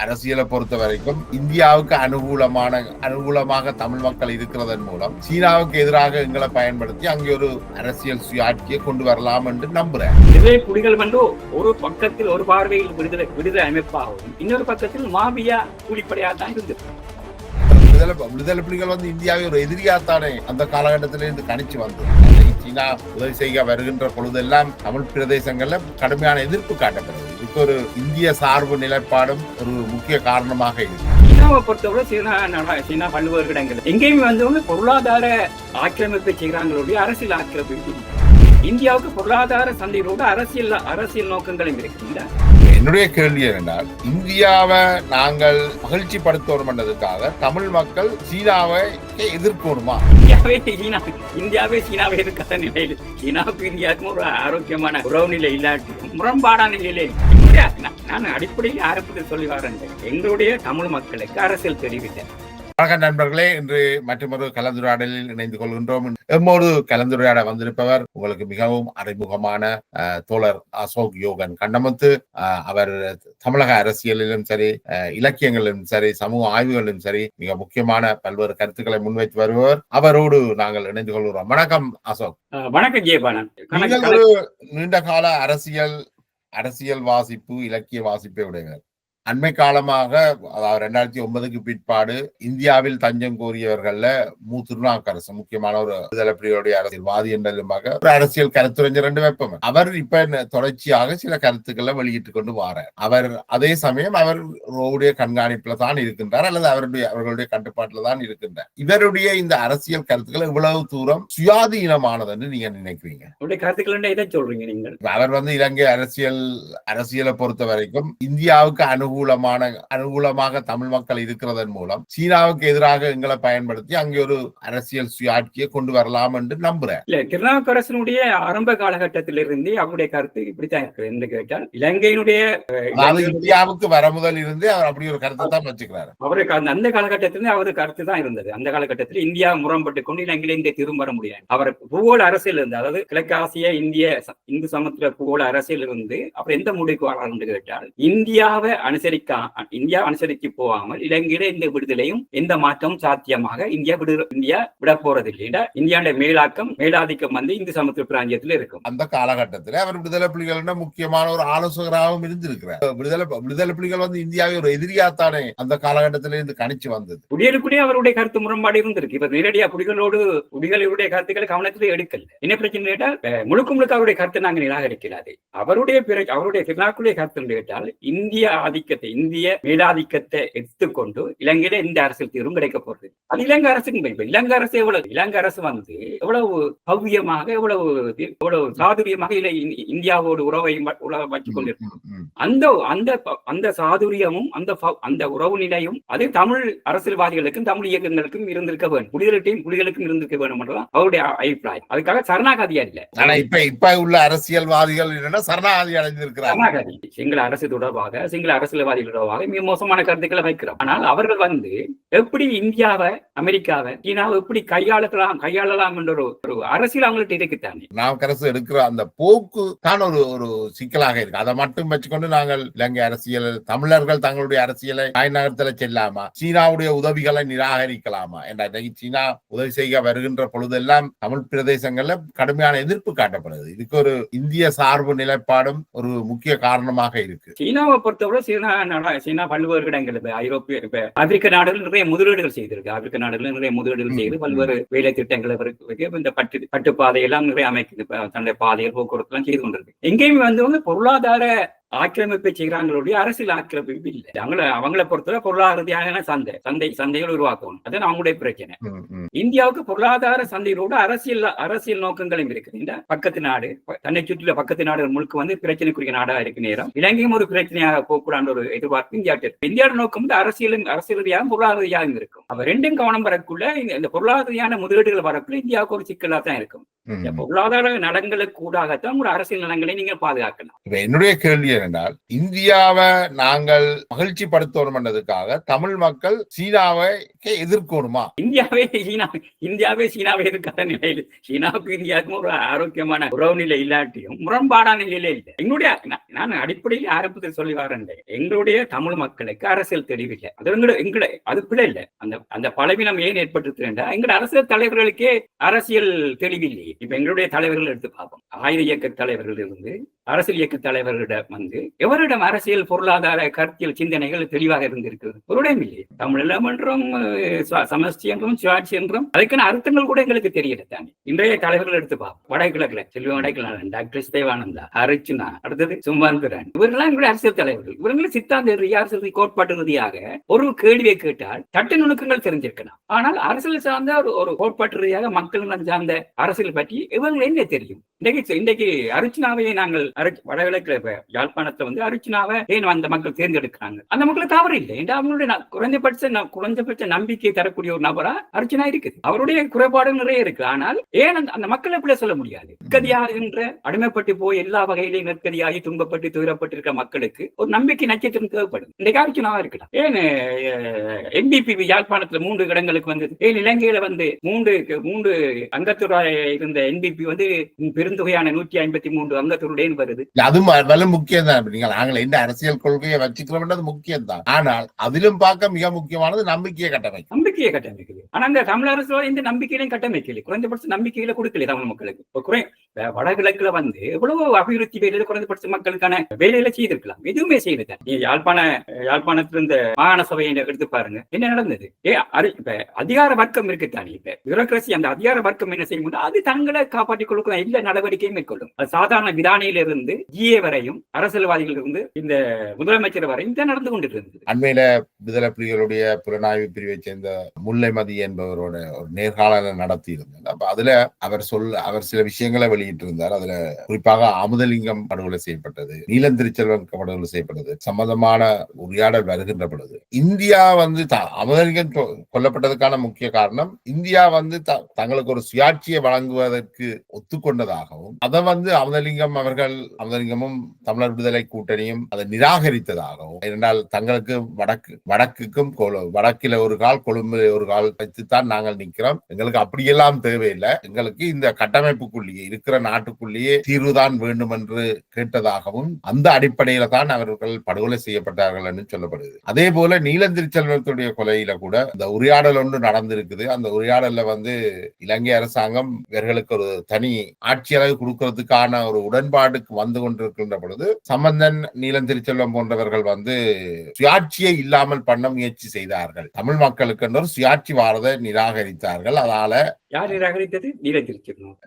அரசியலை பொறுத்த வரைக்கும் இந்தியாவுக்கு அனுகூலமாக தமிழ் மக்கள் இருக்கிறதன் மூலம் சீனாவுக்கு எதிராக எங்களை பயன்படுத்தி அங்கே ஒரு அரசியல் சுயாட்சியை கொண்டு வரலாம் என்று நம்புறேன். விடுதலை புலிகள் வந்து ஒரு பக்கத்தில் ஒரு பார்வையில் விடுதலை அமைப்பாகவும் இன்னொரு பக்கத்தில் மாபியா கூலிப்படையாக தான் இருந்தது. விடுதலை புலிகள் வந்து இந்தியாவை ஒரு எதிரியாத்தானே அந்த காலகட்டத்திலிருந்து கணிச்சு வந்தது. சீனா உதவி செய்ய வருகின்ற பொழுதெல்லாம் தமிழ் பிரதேசங்கள்ல கடுமையான எதிர்ப்பு காட்டப்படுது. இதுக்கு ஒரு இந்திய சார்பு நிலைப்பாடும் ஒரு முக்கிய காரணமாக இருக்கு. சீனாவை பொறுத்தவரை சீனா பல்வேறு இடங்கள் எங்கேயுமே வந்து பொருளாதார ஆக்கிரமிப்பை செய்கிறாங்களுடைய அரசியல் ஆக்கிரமிப்பு. இந்தியாவுக்கு பொருளாதார சந்தைகளோடு அரசியல் நோக்கங்களும் இருக்கு. என்னுடைய கேள்வி என்றால், இந்தியாவை நாங்கள் மகிழ்ச்சி படுத்தணும் என்றதுக்காக தமிழ் மக்கள் சீனாவை எதிர்க்கணுமா? இந்தியாவே சீனாவை எதிர்க்காத நிலையில் சீனாவுக்கு இந்தியாவுக்கும் ஒரு ஆரோக்கியமான உறவு நிலை இல்லாட்டி முரண்பாடான நிலையிலே நான் அடிப்படையில் ஆரம்பத்தில் சொல்லி வரேன். எங்களுடைய தமிழ் மக்களுக்கு அரசியல் தெரிவித்தேன். வணக்கம் நண்பர்களே, இன்று மற்றொரு கலந்துரையாடலில் இணைந்து கொள்கின்றோம். எம்மோடு கலந்துரையாட வந்திருப்பவர் உங்களுக்கு மிகவும் அறிமுகமான தோழர் அசோக் யோகன் கண்டமுத்து. அவர் தமிழக அரசியலிலும் சரி, இலக்கியங்களிலும் சரி, சமூக ஆய்வுகளிலும் சரி மிக முக்கியமான பல்வேறு கருத்துக்களை முன்வைத்து வருபவர். அவரோடு நாங்கள் இணைந்து கொள்கிறோம். வணக்கம் அசோக். வணக்கம் ஜெயபாலன். ஒரு நீண்ட கால அரசியல் வாசிப்பு, இலக்கிய வாசிப்பை உடையவர். அண்மை காலமாக, அதாவது 2009க்கு பிற்பாடு இந்தியாவில் தஞ்சம் கோரியவர்கள்ல திருநாவுக்கரசு முக்கியமான ஒரு விடுதலை புலிகளுடைய அரசியல்வாதி என்றும் ஒரு அரசியல் கருத்துரைஞர் என்று வைப்பவர். அவர் இப்ப தொடர்ச்சியாக சில கருத்துக்களை வெளியிட்டுக் கொண்டு வாரார். அவர் அதே சமயம் அவருடைய கண்காணிப்புல தான் இருக்கின்றார், அல்லது அவர்களுடைய கட்டுப்பாட்டுல தான் இருக்கின்றார். இவருடைய இந்த அரசியல் கருத்துக்கள் இவ்வளவு தூரம் சுயாதீனமானதுன்னு நீங்க நினைக்கிறீங்க? அவர் வந்து இலங்கை அரசியலை பொறுத்த வரைக்கும் இந்தியாவுக்கு அனுகூலமாக தமிழ் மக்கள் இருக்கிறதன் மூலம் சீனாவுக்கு எதிராக எங்களை பயன்படுத்தி அங்கே ஒரு அரசியல் சுயாட்சியை கொண்டு வரலாம் என்று நம்புறேன். இல்ல, திருநாவுக்கரசனுடைய ஆரம்ப காலகட்டத்திலிருந்து அவருடைய கருத்து இப்படித்தான் இருக்கு என்று கேட்டால், இலங்கையினுடைய இந்தியாவுக்கு வர முதல் இருந்து அவர் அப்படி ஒரு கருத்தை தான் வச்சுக்கிறாரு. அவருக்கு அந்த காலகட்டத்திலிருந்து அவரு கருத்து தான் இருந்தது. அந்த காலகட்டத்தில் இந்தியா முரண்பட்டுக் கொண்டு இலங்கையில திரும்ப வர முடியாது. அவர் பூகோள அரசியல் இருந்து, அதாவது கிழக்காசிய இந்து சமுத்திர பூகோள அரசியல் இருந்து அவர் எந்த முடிவுக்கு வரார் என்று கேட்டால், இந்தியா அனுசரித்து போகாமல் இலங்கையில இந்த விடுதலையும் எந்த மாற்றமும் சாத்தியமாக இந்தியா விட போறதில்லை. இந்தியாவுடைய மேலாதிக்கம் வந்து இந்து சமுத்திர பிராந்தியத்தில் இருக்கும். அந்த காலகட்டத்தில் அவர் விடுதலை புலிகள் முக்கியமான ஒரு ஆலோசகராகவும் இருந்திருக்கிறார். விடுதலை புலிகள் வந்து இந்தியாவை ஒரு எதிரியாத்தானே அந்த காலகட்டத்திலிருந்து கணிச்சு வந்தது. புலிகளுக்குடைய அவருடைய கருத்து முரண்பாடு இருந்திருக்கு. இப்ப நேரடியா புலிகளுடைய கருத்துக்களை கவனத்தில் எடுக்கல. என்ன பிரச்சனை கேட்டால், முழுக்க அவருடைய கருத்தை நாங்கள் நிராகரிக்கிறாரு. அவருடைய திருநாக்குடைய கருத்து கேட்டால், இந்திய மேலாதிக்கத்தை எடுத்துக்கொண்டு இலங்கையில இந்த அரசியல் தீர்வும் கிடைக்க போறது. அது இலங்கை அரசுக்கு இலங்கை அரசு வந்து எவ்வளவு பவ்யமாக, எவ்வளவு சாதுரியமாக இந்தியாவோடு உறவை வச்சுக் கொண்டிருக்கும். அந்த சாதுரியமும் அந்த உறவு நிலையும் அது தமிழ் அரசியல்வாதிகளுக்கும் தமிழ் இயக்கங்களுக்கும் இருந்திருக்க வேண்டும், புலிகளுக்கும் இருந்திருக்க வேண்டும் என்றுதான் அவருடைய அபிப்பிராயம். அதுக்காக சரணாகதியா இல்ல. ஆனா இப்ப உள்ள அரசியல்வாதிகள் சரணாகதி அடைந்திருக்கிறார். சிங்கள அரசு தொடர்பாக, சிங்கள அரசியல்வாதிகள் தொடர்பாக மிக மோசமான கருத்துக்களை வைக்கிறோம். ஆனால் அவர்கள் வந்து எப்படி இந்தியாவை, அமெரிக்காவை, சீனாவை எப்படி கையாளலாம் என்ற ஒரு அரசியல் அவங்கள்ட்ட இருக்குத்தானே. நாவுக்கரசு எடுக்கிற அந்த போக்கு தான் ஒரு சிக்கலாக இருக்கு. அதை மட்டும் வச்சுக்கொண்டு நாங்கள் இலங்கை அரசியல், தமிழர்கள் தங்களுடைய அரசியலை நகர்த்தல செல்லாமா, சீனாவுடைய உதவிகளை நிராகரிக்கலாமா என்ற சீனா உதவி செய்ய வருகின்ற பொழுதெல்லாம் தமிழ் பிரதேசங்கள்ல கடுமையான எதிர்ப்பு காட்டப்படுது. இதுக்கு ஒரு இந்திய சார்பு நிலைப்பாடும் ஒரு முக்கிய காரணமாக இருக்கு. சீனாவை பொறுத்தவரை சீனா பல்வேறு இடங்கள், ஐரோப்பிய, ஆப்பிரிக்க நாடுகள் நிறைய முதலீடுகள் செய்திருக்கு. ஆப்பிரிக்க நாடுகள் நிறைய முதலீடுகள் செய்து பல்வேறு வேலை திட்டங்களை இந்த பட்டுப்பாதையெல்லாம் நிறைய அமைக்குது. தன்னுடைய பாதைகள், போக்குவரத்து எல்லாம் செய்து கொண்டிருக்கு. எங்கேயுமே வந்து பொருளாதார ஆக்கிரமிப்பை செய்கிறாங்களுடைய அரசியல் ஆக்கிரமிப்பு இல்லை. அவங்களை பொறுத்தவரை பொருளாதார ரீதியான சந்தைகள் உருவாக்கணும். அது அவங்களுடைய பிரச்சனை. இந்தியாவுக்கு பொருளாதார சந்தைகளோடு அரசியல் நோக்கங்களும் இருக்கு. இந்த பக்கத்து நாடு, தன்னை சுற்றில பக்கத்து நாடுகள் முழுக்க வந்து பிரச்சனைக்குரிய நாடா இருக்கு நேரம் இலங்கையும் ஒரு பிரச்சனையாக போகக்கூடாத ஒரு எதிர்பார்ப்பு இந்தியாவோட நோக்கம் வந்து அரசியல் ரீதியாகவும் பொருளாதார ரீதியாகவும் இருக்கும். அவ ரெண்டும் கவனம் வரக்குள்ள இந்த பொருளாதார ரீதியான முதலீடுகள் வரக்குள்ள இந்தியாவுக்கு ஒரு சிக்கலா தான் இருக்கும். ம். பொருளாதார நலன்களுக்கு கூடாகத்தான் ஒரு அரசியல் நலன்களை நீங்க பாதுகாக்கலாம். இப்ப என்னுடைய கேள்வி என்னென்றால், இந்தியாவை நாங்கள் மகிழ்ச்சி படுத்தணும் என்றதுக்காக தமிழ் மக்கள் சீனாவை எதிர்க்கணுமா? இந்தியாவே சீனாவை எதிர்க்காத நிலையில் சீனாவுக்கும் இந்தியாவுக்கும் ஒரு ஆரோக்கியமான உறவு நிலை இல்லாட்டியும் முரண்பாடான நிலையில இல்லை. எங்களுடைய நான் அடிப்படையில் ஆரம்பத்தில் சொல்லி வரேன், எங்களுடைய தமிழ் மக்களுக்கு அரசியல் தெளிவில்லை. அது அது பிழை இல்லை. அந்த பலவீனம் ஏன் ஏற்பட்டிருக்கிறா, எங்களுடைய அரசியல் தலைவர்களுக்கே அரசியல் தெளிவில்லை. இப்ப எங்களுடைய தலைவர்கள் எடுத்து பார்ப்போம். ஆயுத இயக்க தலைவர்கள் இருந்து அரசியல் இயக்க தலைவர்களிடம் வந்து எவரிடம் அரசியல் பொருளாதார கருத்தியல் சிந்தனைகள் தெளிவாக இருந்திருக்கிறது? ஒருடம் இல்லை. தமிழம் என்றும் சமஸ்டி என்றும் சுயாட்சி என்றும் அதுக்கான அர்த்தங்கள் கூட எங்களுக்கு தெரியல தானே. இன்றைய தலைவர்கள் எடுத்து பார்ப்போம். வடகிழக்குல செல்வம் வடகிழக்கு டாக்டர் தேவானந்தா, அர்ச்சுனா, அடுத்தது சுமந்திரன், இவர்களாம் எங்களுடைய அரசியல் தலைவர்கள். இவர்களும் சித்தாந்த அரசியல் கோட்பாட்டு ரீதியாக ஒரு கேள்வியை கேட்டால் சட்ட நுணுக்கங்கள் தெரிஞ்சிருக்கலாம். ஆனால் அரசியல் சார்ந்த ஒரு கோட்பாட்டு ரீதியாக மக்கள் சார்ந்த அரசியல் பற்றி இவர்கள் என்ன தெரியும்? இன்றைக்கு அர்ச்சுனாவையே நாங்கள் வடகிழக்குல யாழ்ப்பாணத்துல வந்து அர்ச்சுனாவை ஏன் அந்த மக்கள் தேர்ந்தெடுக்கிறாங்க? அந்த மக்களுக்கு தவறு இல்லை. அவங்களுடைய குறைந்தபட்ச நம்பிக்கை தரக்கூடிய ஒரு நபரா அர்ச்சுனா இருக்குது. அவருடைய குறைபாடு நிறைய இருக்கு. ஆனால் ஏன் அந்த மக்களை எப்படி சொல்ல முடியாது? நெற்கதியாகின்ற அடிமைப்பட்டு போய் எல்லா வகையிலையும் நெற்கதியாகி துன்பப்பட்டு துயரப்பட்டிருக்க மக்களுக்கு ஒரு நம்பிக்கை நட்சத்திரம் தேவைப்படும். இன்றைக்கு அர்ச்சுனாவா இருக்கலாம். ஏன் NDP யாழ்ப்பாணத்துல 3 இடங்களுக்கு வந்தது? ஏன் இலங்கையில வந்து 3 அங்கத்துறை இருந்த NDP வந்து பெருந்தொகையான 153 அங்கத்துடன் வருது? அது முக்கியம் தான். நாங்கள் எந்த அரசியல் கொள்கையை வச்சுக்கிறோம்ன்றது முக்கியம் தான். ஆனால் அதிலும் பார்க்க மிக முக்கியமானது நம்பிக்கையை கட்டமைக்குது. ஆனா அந்த தமிழ் அரசு இந்த நம்பிக்கையிலையும் கட்டமைக்கல, குறைந்தபட்ச நம்பிக்கையில கொடுக்கல தமிழ் மக்களுக்கு. வடகிழக்குல வந்து எவ்வளவு அபிவிருத்தி வேலையில குறைந்தபட்ச மக்களுக்கான வேலையில செய்திருக்கலாம், எதுவுமே செய்யல. யாழ்ப்பாணத்துல இந்த மாகாண சபையை எடுத்து பாருங்க, என்ன நடந்தது? இப்ப அதிகார வர்க்கம் இருக்குத்தானே, இப்ப பியூரோக்ரசி, அந்த அதிகார வர்க்கம் என்ன செய்யும்? அது தங்களை காப்பாற்றிக் கொடுக்கும் எல்லா நடவடிக்கையும் மேற்கொள்ளும். அது சாதாரண விதானியில இருந்து GA வரையும், அரசியல்வாதிகள் இருந்து இந்த முதலமைச்சர் வரையும் தான் நடந்து கொண்டிருந்தது. அண்மையில விடுதலை புலிகளுடைய புலனாய்வு பிரிவை சேர்ந்த முல்லைமதி என்பவரோட ஒரு நேர்காணலை நடத்தி இருந்தார். அப்ப அதுல அவர் சில விஷயங்களை வெளியிட்டிருந்தார். அதுல குறிப்பாக அமுதலிங்கம் படுகொலை செய்யப்பட்டது, நீலம் திருச்செல்வன் படுகொலை செய்யப்பட்டது சம்பந்தமான உரையாடல் வருகின்ற பொழுது, இந்தியா வந்து அமுதலிங்கம் கொல்லப்பட்டதுக்கான முக்கிய காரணம் இந்தியா வந்து தங்களுக்கு ஒரு சுயாட்சியை வழங்குவதற்கு ஒத்துக்கொண்டதாகவும், அதை வந்து அமுதலிங்கமும் தமிழர் விடுதலை கூட்டணியும் அதை நிராகரித்ததாகவும், ஏனென்றால் தங்களுக்கு வடக்குக்கும் வடக்கில ஒரு கால், கொழும்பு ஒரு கால் வைத்துத்தான் நாங்கள் நிற்கிறோம், எங்களுக்கு அப்படியெல்லாம் தேவையில்லை, எங்களுக்கு இந்த கட்டமைப்புக்குள்ளேயே இருக்கிற நாட்டுக்குள்ளேயே தீர்வுதான் வேண்டும் என்று கேட்டதாகவும், அந்த அடிப்படையில தான் அவர்கள் படுகொலை செய்யப்பட்டார்கள் என்று சொல்லப்படுது. அதே போல நீலம் திருச்செல்வத்துடைய கொலையில கூட இந்த உரையாடல் ஒன்று நடந்திருக்குது. அந்த உரையாடல்ல வந்து இலங்கை அரசாங்கம் இவர்களுக்கு ஒரு தனி ஆட்சியளவு கொடுக்கறதுக்கான ஒரு உடன்பாடுக்கு வந்து கொண்டிருக்கின்ற பொழுது, சம்பந்தன், நீலம் திருச்செல்வம் போன்றவர்கள் வந்து சுயாட்சியை இல்லாமல் பண்ண முயற்சி செய்தார்கள். தமிழ் மக்களுக்கு ஒரு சுயாட்சி வாரதை நிராகரித்தார்கள். அதால யார் நிராகரித்தது?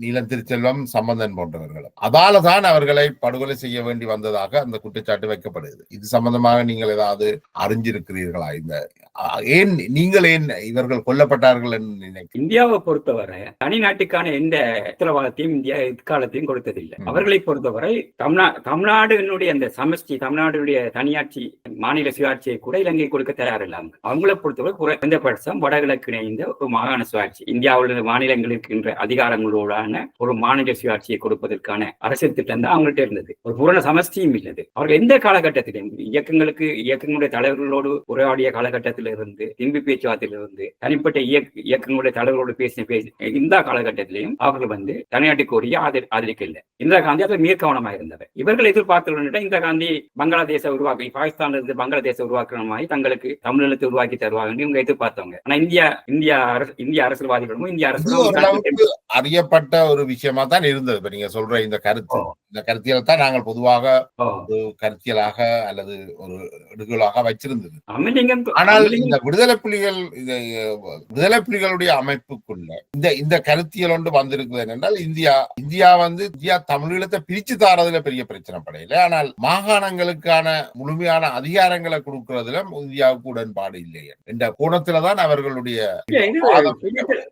நீலம் திருச்செல்வம், சம்பந்தன் போன்றவர்கள். அதால தான் அவர்களை படுகொலை செய்ய வேண்டி வந்ததாக அந்த குற்றச்சாட்டு வைக்கப்படுது. இது சம்பந்தமாக நீங்கள் ஏதாவது அறிஞ்சிருக்கிறீர்களா? நீங்கள் ஏன் இவர்கள் கொல்லப்பட்டார்கள் என்று நினைக்கிறீர்கள்? இந்தியாவை பொறுத்தவரை தனி நாட்டுக்கான எந்த உத்தரவாதத்தையும் இந்தியா எக்காலத்தையும் கொடுத்ததில்லை. அவர்களை பொறுத்தவரை தமிழ்நாடு அந்த சமஷ்டி, தமிழ்நாடுடைய தனியாட்சி, மாநில சுயாட்சியை கூட இலங்கை கொடுக்க தயாரில்லாம, அவங்களை பொறுத்தவரை குறைந்தபட்சம் வடகிழக்கு இணைந்த ஒரு மாகாண சுயாட்சி, இந்தியாவில் மாநிலங்களுக்கு இருக்கின்ற அதிகாரங்களோடான ஒரு மாநில சுயாட்சியை கொடுப்பதற்கான அரசியல் திட்டம் தான் அவங்கள்ட்ட இருந்தது. ஒரு பூரண சமஷ்டியும் இல்லது. அவர்கள் எந்த காலகட்டத்திலும் இயக்கங்களுடைய தலைவர்களோடு உரையாடிய காலகட்டத்தில் இருந்து, திம்பி பேச்சுவார்த்தையிலிருந்து, தனிப்பட்ட இயக்கங்களுடைய தலைவர்களோடு பேசின இந்த காலகட்டத்திலையும் அவர்கள் வந்து தனியாட்டு கோரியை ஆதரிக்கவில்லை. இந்திரா காந்தி அதில் மிக கவனமாக இருந்தவர். இவர்கள் எதிர்பார்த்து இந்திரா காந்தி பங்களாதேச உருவாக்கி, பாகிஸ்தான்ல இருந்து பங்களாதேச உருவாக்கணுமாய் தங்களுக்கு தமிழீழத்தை உருவாக்கி தருவாங்க இவங்க எதிர்பார்த்தவங்க. ஆனா இந்திய அரசியல்வாதிகளும் இந்திய அரசு அறியப்பட்ட ஒரு விஷயமா தான் இருந்தது. இப்ப நீங்க சொல்ற இந்த கருத்தியல் தான் நாங்கள் பொதுவாக ஒரு கருத்தியலாக அல்லது ஒரு எடுகளாக வச்சிருந்தது. ஆனால் இந்த விடுதலை புலிகளுடைய அமைப்புக்குள்ள இந்த கருத்தியல் ஒன்று வந்திருக்குது என்றால், இந்தியா தமிழீழத்தை பிரிச்சு தாரதுல பெரிய பிரச்சனை படையில, ஆனால் மாகாணங்களுக்கான முழுமையான அதிகாரங்களை கொடுக்கறதுல இந்தியாவுக்கு உடன்பாடு இல்லை என்ற கோணத்துலதான் அவர்களுடைய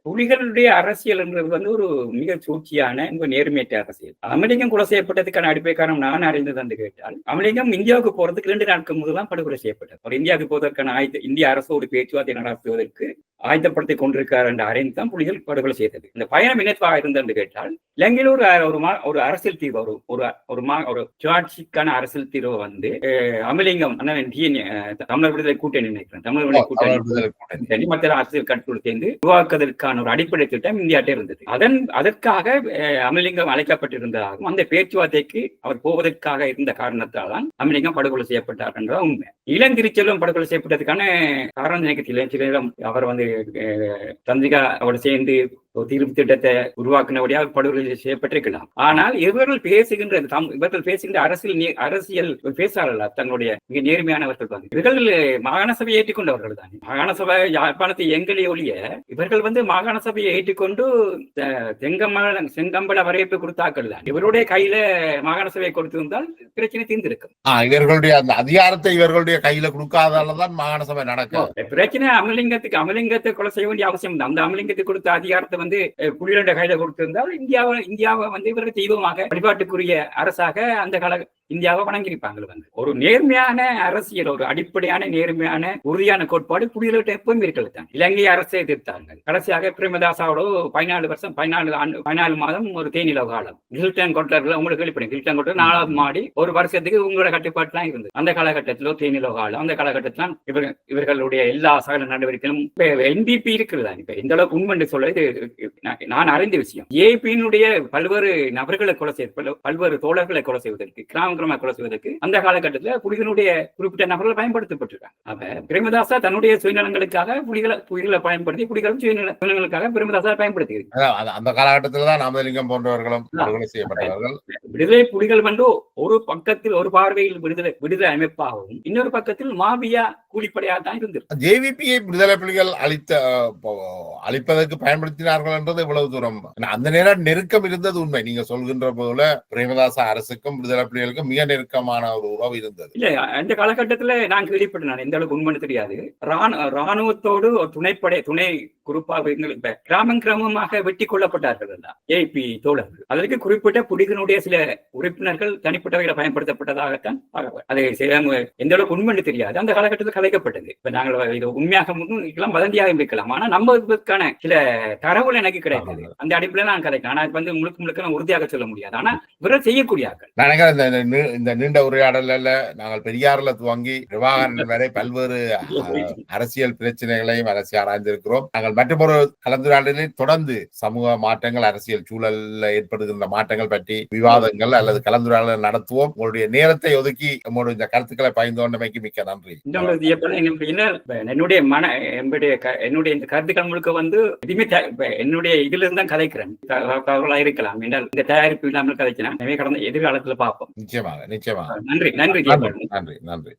புலிகளுடைய அரசியல் என்றது வந்து ஒரு மிக சூழ்ச்சியான நேர்மையற்ற அரசியல். அமலிங்கம் கொலை செய்யப்பட்டதுக்கான அடிப்படை காரணம் நான் அறிந்தது என்று கேட்டால், அமலிங்கம் இந்தியாவுக்கு போறதுக்கு 2 நாட்கள் முதலாம் படுகொலை செய்யப்பட்டது. அவர் இந்தியாவுக்கு போவதற்கான இந்திய அரசோடு பேச்சுவார்த்தை நடத்துவதற்கு ஆயுதப்படுத்திக் கொண்டிருக்கிறார் என்ற அறிந்து தான் புலிகள் படுகொலை செய்தது. இந்த பயணம் என்னவாக இருந்தது என்று கேட்டால், இலங்கையில் ஒரு அரசியல் தீர்வு ஒரு சுயாட்சிக்கான அரசியல் தீர்வு வந்து அமலிங்கம் தமிழர் விடுதலை கூட்டணி நினைக்கிறேன் தமிழர் விடுதலை கூட்டணி மற்ற அரசியல் கட்சிகள் சேர்ந்து உருவாக்குவதற்கான ஒரு அடிப்படை திட்டம் இந்தியாட்டே இருந்தது. அதற்காக அமலிங்கம் அழைக்கப்பட்டிருந்ததாகவும் அந்த பேச்சுவார்த்தைக்கு அவர் போவதற்காக இருந்த காரணத்தால் தான் அமலிங்கம் படுகொலை செய்யப்பட்டார் என்ற உண்மை. இளந்திருச்செல்வம் படுகொலை செய்யப்பட்டதுக்கான காரணம் எனக்கு தெரியல. அவர் வந்து சந்திரிகா அவரோட சேர்ந்து தீர்வு திட்டத்தை உருவாக்கினபடியாக படுகொலை செய்யப்பட்டிருக்கலாம். ஆனால் இவர்கள் பேசுகின்ற அரசியல் பேசாளர்கள் தங்களுடைய மிக நேர்மையானவர்கள் வந்து இவர்கள் மாகாண சபையை ஏற்றுக்கொண்டவர்கள் தான். மாகாண சபை யாழ்ப்பாணத்தை எங்களே ஒழிய இவர்கள் வந்து மாகாண சபையை ஏற்றுக்கொண்டு செங்கம்பள வரவேற்பு கொடுத்தாக்கள் தான். இவருடைய கையில மாகாண சபையை கொடுத்திருந்தால் பிரச்சனை தீர்ந்திருக்கும். இவர்களுடைய அந்த அதிகாரத்தை இவர்களுடைய கையில கொடுக்காதாலதான் மாகாண சபை நடக்கும். பிரச்சனை அமலிங்கத்தை கொலை செய்ய வேண்டிய அவசியம் தான். அந்த அமலிங்கத்தை கொடுத்த அதிகாரத்தை வந்து புலிகளுடைய கையில கொடுத்திருந்தால் இந்தியாவை வந்து இவர்கள் தெய்வமாக வழிபாட்டுக்குரிய அரசாக அந்த கால இந்தியாவை வணங்கியிருப்பாங்க. வந்து ஒரு நேர்மையான அரசியல், ஒரு அடிப்படையான நேர்மையான உறுதியான கோட்பாடு புலிகளிட்ட எப்பவும் இருக்கிறது தான். இலங்கை அரசை எதிர்த்தாங்க. கடைசியாக பிரேமதாசாவோட 14 மாதம் ஒரு தேனிலவ காலம் கில்டன் கொட்டர்கள் உங்களுக்கு வெளிப்படும். கில்டன் கொட்டர் 4வது மாடி ஒரு வருஷத்துக்கு உங்களோட கட்டுப்பாட்டுலாம் இருந்தது. அந்த காலகட்டத்திலோ தேனிலவ காலம் அந்த காலகட்டத்திலாம் இவர்களுடைய எல்லா சகல நடவடிக்கைகளும் NDP இருக்கிறதா. இப்ப இந்த அளவுக்கு உண்மை சொல்றது நான் அறிந்த விஷயம். ஏபியினுடைய பல்வேறு நபர்களை கொலை செய்வது, பல்வேறு தோழர்களை கொலை செய்வதற்கு, கிராம கொலை செய்வதற்கு அந்த காலகட்டத்தில் புலிகளுடைய குறிப்பிட்ட நபர்கள் பயன்படுத்தப்பட்டிருக்காங்க. அப்ப பிரேமதாசா தன்னுடைய சுயநலங்களுக்காக புலிகளை பயன்படுத்தி, புலிகளும் சுயநலங்களுக்காக பிரேமதாசா பயன்படுத்தி அந்த காலகட்டத்தில் தான் அமலிங்கம் போன்றவர்களும் செய்யப்பட்டவர்கள். விடுதலை புலிகள் வந்து ஒரு பக்கத்தில் ஒரு பார்வையில் விடுதலை அமைப்பாகவும் இன்னொரு பக்கத்தில் மாபியா கூலிப்படையாக தான் இருந்தது. ஜேவிபியை விடுதலை புலிகள் அழிப்பதற்கு பயன்படுத்தினார்கள் என்றது இவ்வளவு தூரம் அந்த நேரம் நெருக்கம் இருந்தது உண்மை. நீங்க சொல்கின்ற போல பிரேமதாச அரசுக்கும் விடுதலை புலிகளுக்கும் மிக நெருக்கமான ஒரு உறவு இருந்தது. இல்ல அந்த காலகட்டத்தில் நான் கேள்விப்பட்டேன். எந்த அளவுக்கு உண்மை தெரியாது. ராணுவத்தோடு துணை குறிப்பாக கிராமமாக வெட்டி கொள்ளப்பட்டார்கள் ஏபி தோழர்கள். அதற்கு குறிப்பிட்ட புலிகளுடைய சில உறுப்பினர்கள் தனிப்பட்ட வகையில் பயன்படுத்தப்பட்டதாகத்தான் அதை எந்த அளவுக்கு உண்மை தெரியாது. அந்த காலகட்டத்தில் கலைக்கப்பட்டது. இப்ப நாங்கள் இது உண்மையாக இருக்கலாம், வதந்தியாக இருக்கலாம். ஆனா நம்புவதற்கான சில தரவுகள் எனக்கு கிடைத்தது. அந்த அடிப்படையில் நான் கலைக்கலாம். ஆனா வந்து முழுக்க உறுதியாக சொல்ல முடியாது. ஆனா இவர்கள் செய்யக்கூடியார்கள். இந்த நீண்ட உரையாடல நாங்கள் பெரியாறுல துவங்கி பிரபாகரன் வரை பல்வேறு அரசியல் பிரச்சனைகளையும் ஆராய்ந்திருக்கிறோம். நாங்கள் மற்றொரு கலந்துரையாடலில் தொடர்ந்து சமூக மாற்றங்கள், அரசியல் சூழல்ல ஏற்படுகின்ற மாற்றங்கள் பற்றி விவாதங்கள் அல்லது கலந்துரையாடல் நடத்துவோம். உங்களுடைய நேரத்தை ஒதுக்கி நம்மளுடைய இந்த கருத்துக்களை பகிர்ந்து கொண்டமைக்கு மிக்க நன்றி. என்னுடைய கருத்துக்கள் முழுக்க வந்து என்னுடைய இதுல இருந்து தான் கதைக்கிறேன். இருக்கலாம் என்றால் இந்த தயாரிப்பு இல்லாமல் கதைக்கிறேன். கடந்த எதிர்காலத்தில் பார்ப்போம். நிச்சயமாக. நன்றி.